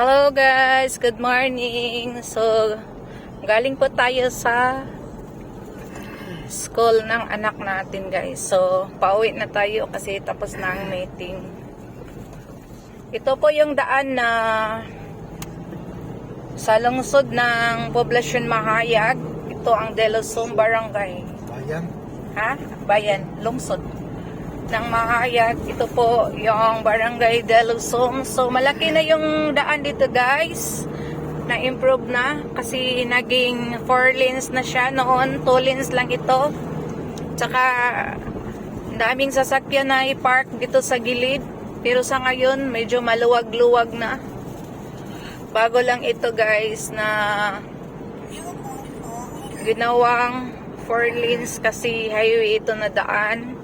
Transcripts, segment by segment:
Hello guys, good morning. So, galing po tayo sa school ng anak natin guys. So, pauwi na tayo kasi tapos na ang meeting. Ito po yung daan na sa lungsod ng Poblacion Mahayag. Ito ang De Los Sum Barangay. Bayan? Ha? Bayan, lungsod ng Mahayag. Ito po yung Barangay De Los Sum. So malaki na yung daan dito guys. Na-improve na kasi naging 4 lanes na siya. Noon 2 lanes lang ito. Tsaka daming sasakyan na i-park dito sa gilid. Pero sa ngayon medyo maluwag-luwag na. Bago lang ito guys na ginawang 4 lanes kasi highway ito na daan.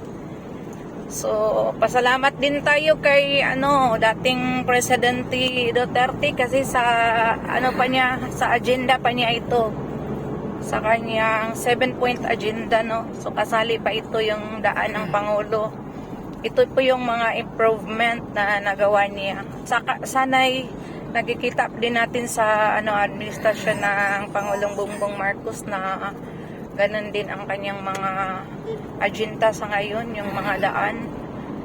So, pasalamat din tayo kay dating Presidente Duterte kasi sa sa agenda pa niya ito. Sa kanyang 7-point agenda, no. So, kasali pa ito yung daan ng Pangulo. Ito po yung mga improvement na nagawa niya. Sana'y nakikita din natin sa administrasyon ng Pangulong Bongbong Marcos na ganun din ang kanyang mga agenda sa ngayon, yung mga daan.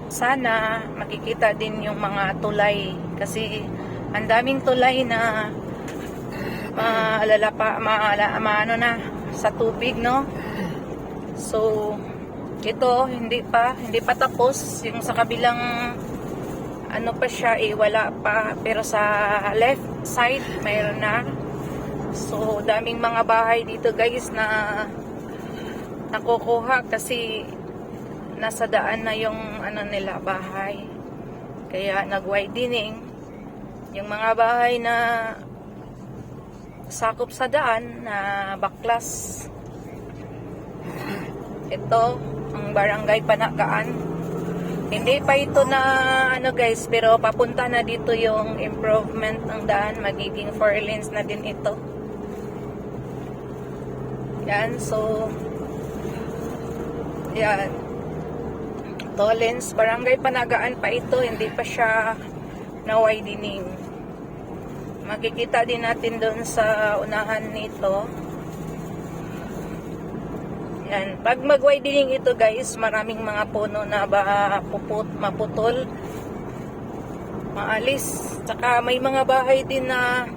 Sana makikita din yung mga tulay kasi ang daming tulay na sa tubig, no? So ito hindi pa tapos yung sa kabilang pa siya wala pa, pero sa left side mayroon na. So daming mga bahay dito guys na nakukuha kasi nasa daan na yung nila bahay, kaya nag-widening yung mga bahay na sakop sa daan na baklas. Ito ang Barangay Panagaan. Hindi pa ito na guys, pero papunta na dito yung improvement ng daan, magiging 4 lanes na din ito. Yan, so yan, 2 lanes, Barangay Panagaan pa ito, hindi pa siya na widening. Makikita din natin doon sa unahan nito. Yan, pag mag-widening ito guys, maraming mga puno na maputol, maalis. Tsaka may mga bahay din na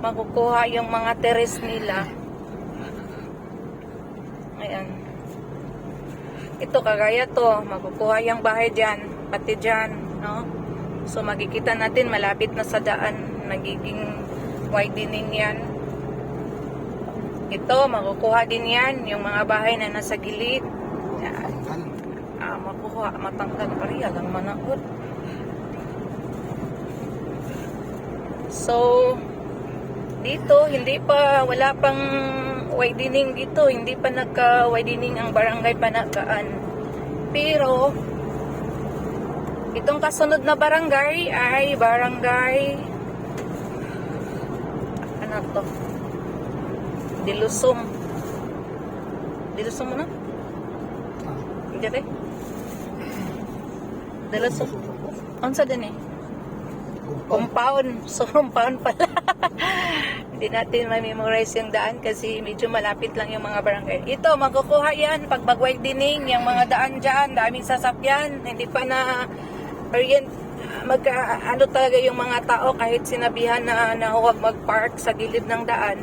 makukuha yung mga terrace nila. Ayan. Ito kagaya to, makukuha yung bahay dyan, pati dyan, no? So makikita natin malapit na sa daan, nagiging widening yan. Ito, makukuha din yan, yung mga bahay na nasa gilid. Yan. Makukuha, matangkal pa rin, alang manakot. So, dito, wala pang widening dito, hindi pa nagka-widening ang Barangay Panagaan. Pero, itong kasunod na barangay ay Barangay De Los Sum. De Los Sum mo na? Hindi rin? De Los Sum. Ano din eh? Compound. So, compound pala. Hindi natin ma-memorize yung daan kasi medyo malapit lang yung mga barangay. Ito, makukuha yan pag mag-widening, yung mga daan dyan, daming sasakyan, hindi pa na talaga yung mga tao kahit sinabihan na huwag mag-park sa gilid ng daan.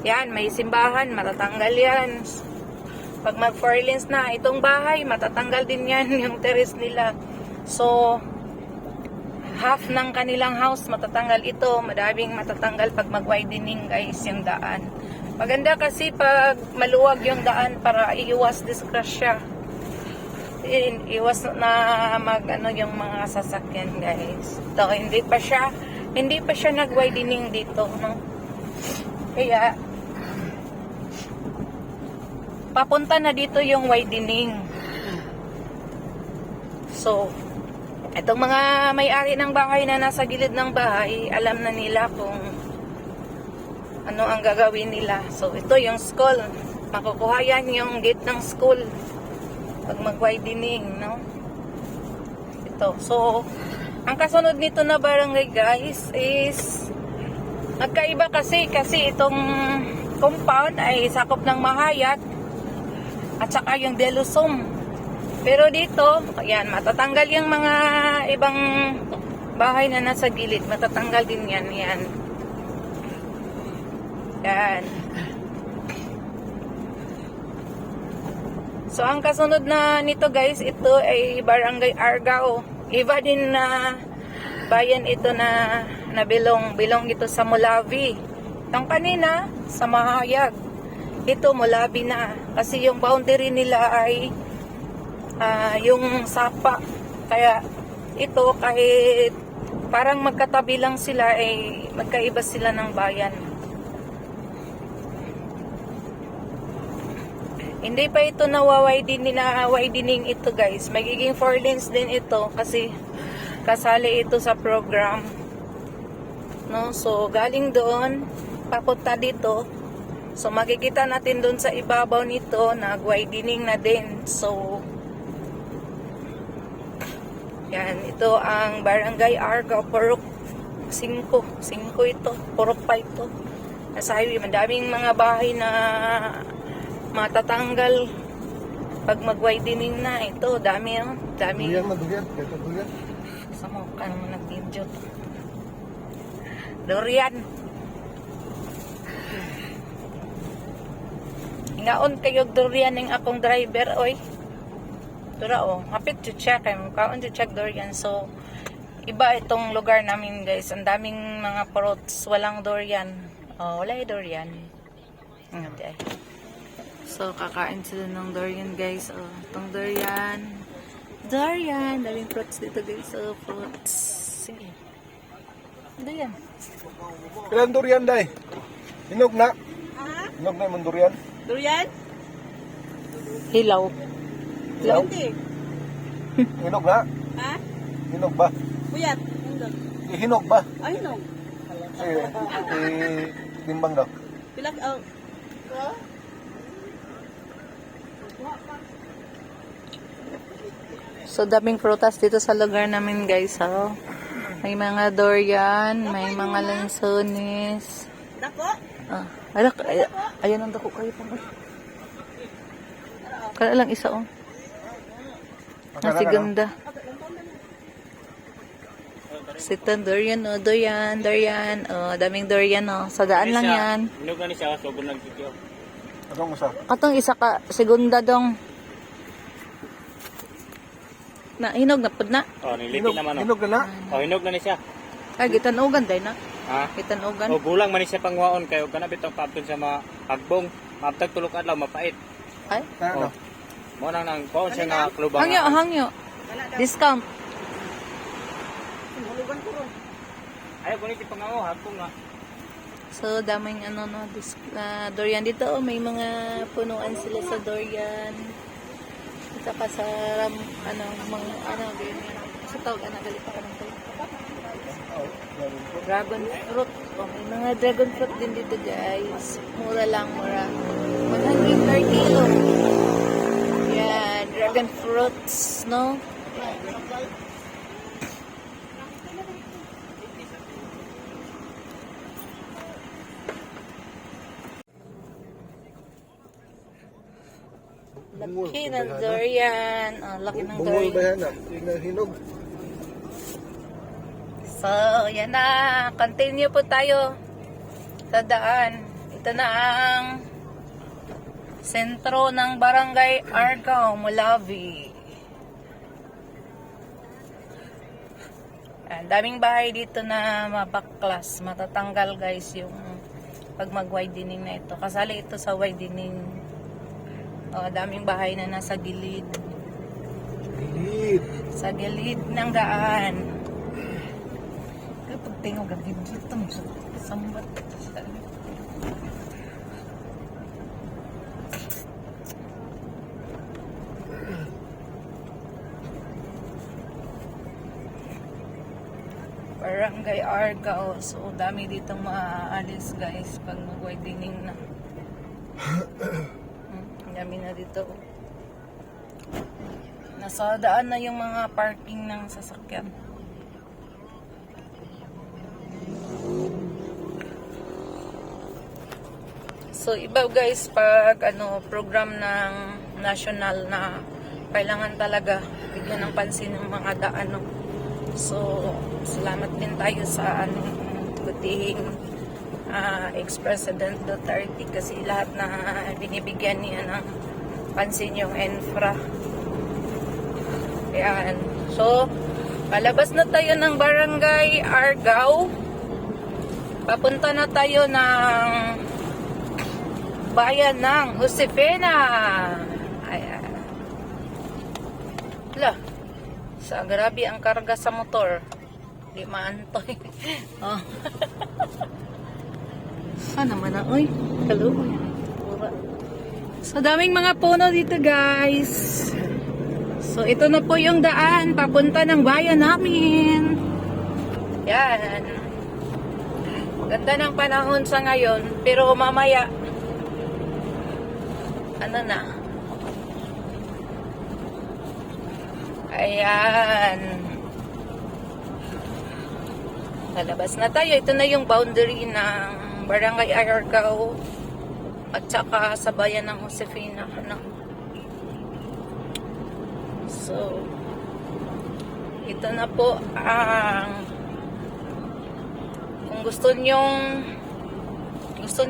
Yan, may simbahan, matatanggal yan. Pag mag-4 lanes na, itong bahay, matatanggal din yan yung terrace nila. So, half ng kanilang house matatanggal ito. Madaming matatanggal pag mag-widening guys yung daan. Maganda kasi pag maluwag yung daan para iwas disgrasya. Iwas na yung mga sasakyan guys. Ito, hindi pa siya nag-widening dito, no? Kaya papunta na dito yung widening. So, itong mga may-ari ng bahay na nasa gilid ng bahay, alam na nila kung ano ang gagawin nila. So, ito yung school. Makukuha yan yung gate ng school pag mag-widening, no? Ito. So, Ang kasunod nito na barangay guys is nagkaiba kasi itong compound ay sakop ng Mahayat at saka yung Delusum. Pero dito, ayan, matatanggal yung mga ibang bahay na nasa gilid. Matatanggal din yan. Yan. Yan. So, ang kasunod na nito guys, ito ay Barangay Argao. Iba din na bayan ito na bilong ito sa Mulawi. Itong kanina, sa Mahayag. Ito, Mulawi na. Kasi yung boundary nila ay yung sapa. Kaya ito, kahit parang magkatabi lang sila, ay magkaiba sila ng bayan. Hindi pa ito widening ito guys. Magiging 4 lanes din ito kasi kasali ito sa program. No? So, galing doon, papunta dito. So, makikita natin doon sa ibabaw nito, nag-widening na din. So, yan, ito ang Barangay Argao, Purok 5 ito, Purok 5 ito. Nasa highway, madaming mga bahay na matatanggal pag mag-widening na. Ito, dami oh. Dami. Durian. Sa mo, ka naman nag-video. Durian. Ngaon kayo durian ng akong driver, oy. Tura oh, hapit to check kay mukhaon to check durian. So iba itong lugar namin guys. Ang daming mga fruits, walang durian. Oh, wala durian. Ngati ay. So kakain sila ng durian guys. Oh, itong durian. Durian, daming fruits dito guys. Oh, fruits. Sige. Durian. Ilan durian day? Hinog na. Hinog na yung durian. Durian? Hilaw. Hilaw? Hindi. Hinog na. Ha? Hinog ba? Buyat. Nandun. Hinog ba? Ay, no. Timbang daw. Pilak, So, daming prutas dito sa lugar namin, guys. Oh. May mga durian, may mga lansones. Dako? Ah, ayan ang dako kayo pa. Kaya lang isa, oh. Nasiganda. Sito, durian, oh. Durian. Oh, daming durian, oh. Sa daan lang yan. Hinog na ni siya, so bunag kikyo. Anong usa? Katong isa ka, segunda dong. Na, hinog na pud na. Oh, niliti naman oh. Hinog na na. Oh, hinog na ni siya. Ay, gitanugan day na. Ha? Gitanugan. Oh, gulang man ni siya pangwaon kayo kana bitong paabton sa mga hagbong. Maabtag tulok adlaw mapait. Ay, Ano? Mo nang nang kuon siya nga klubang. hangyo. Discount. Hulugan ko ron. Ayaw ko ni ti pangawo hagbong nga. So, daming durian dito. Oh, may mga punuan sila sa durian. Isa pa sa, sa tawag, galit pa ka ng tayo. Dragon fruit. Oh, may mga dragon fruit din dito, guys. Mura lang, mura. 100 per kilo. Yeah, dragon fruits, no? Laki ng durian. Oh, laki ng Bungol ba durian. yan? Hinog. So, yan na. Continue po tayo sa daan. Ito na ang sentro ng Barangay Argao, Mulawi. Ang daming bahay dito na mabaklas. Matatanggal guys yung pag mag-widening na ito. Kasali ito sa widening. Daming bahay na nasa gilid. Sa gilid ng daan. Kapag tingog ang video ito, sambat. Barangay Argao. So, dami ditong maaalis guys pag mag-widening na. Ang dami na dito. Nasa daan na yung mga parking ng sasakyan. So iba guys pag program ng national na kailangan talaga bigyan ng pansin ng mga daan. No? So salamat din tayo sa butihing ex-President Duterte kasi lahat na binibigyan niya ng pansin yung infra. Ayan. So palabas na tayo ng Barangay Argao. Papunta na tayo ng bayan ng Josefina. Ayan. Wala. Sa grabe ang karga sa motor. Di maantoy. Oh. Sana naman na. Uy. Hello. So daming mga puno dito guys. So ito na po yung daan. Papunta ng bayan namin. Yan. Ganda ng panahon sa ngayon. Pero mamaya na. Ayan. Lalabas na tayo. Ito na yung boundary ng Barangay Argao at saka sa bayan ng Josefina. So, ito na po ang kung gusto nyo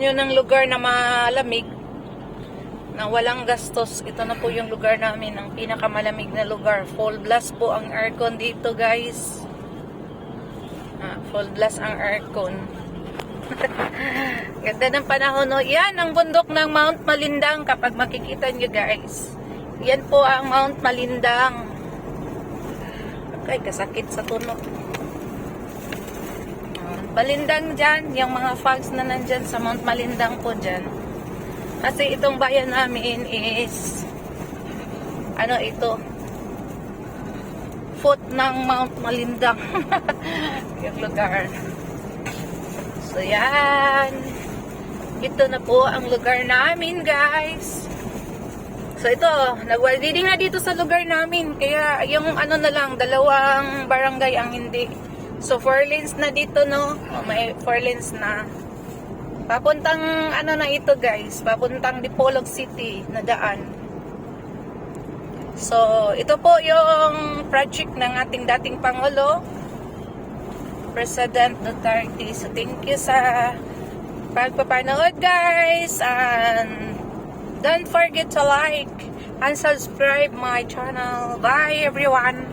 ng lugar na malamig na walang gastos, ito na po yung lugar namin, ang pinakamalamig na lugar. Full blast po ang aircon dito guys. Full blast ang aircon. Ganda ng panahon, no? Yan ang bundok ng Mount Malindang kapag makikita nyo guys. Yan po ang Mount Malindang. Okay, kasakit sa tunok. Malindang dyan, yung mga fogs na nandyan sa Mount Malindang po dyan. Kasi itong bayan namin is ito foot ng Mount Malindang. Yung lugar. So yan. Ito na po ang lugar namin guys. So ito, nag-welding na dito sa lugar namin. Kaya yung na lang, 2 barangay ang hindi. So 4 lanes na dito, no? May 4 lanes na. Papuntang na ito guys, papuntang Dipolog City na daan. So, ito po yung project ng ating dating Pangulo, President Duterte. So, thank you sa pagpapanood guys. And don't forget to like and subscribe my channel. Bye everyone!